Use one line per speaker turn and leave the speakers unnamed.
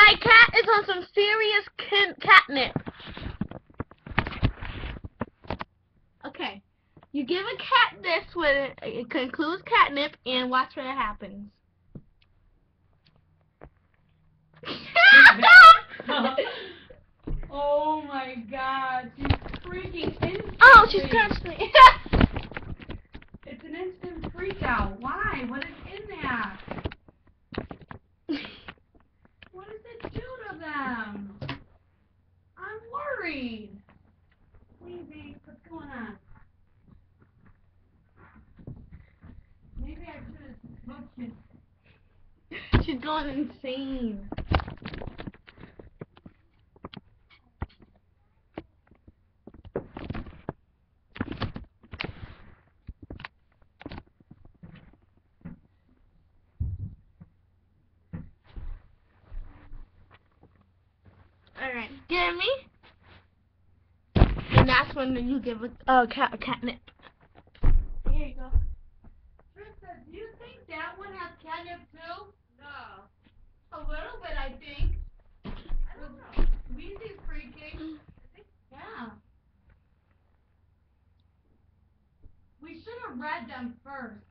My cat is on some serious catnip. Okay. You give a cat this when it concludes catnip and watch what happens.
Oh my god, she's freaking instant.
Oh, she scratched me.
It's an instant freak out. Why? What is in there? What does it do to them? I'm worried. Weezy, what's going on? Maybe I should have smoked it.
She's going insane. Alright, give me. And that's when you give a catnip. Here you go.
Trista, do you think that one has catnip too? No. A little bit, I think. I don't know. Weezy's freaking. I think, yeah. We should have read them first.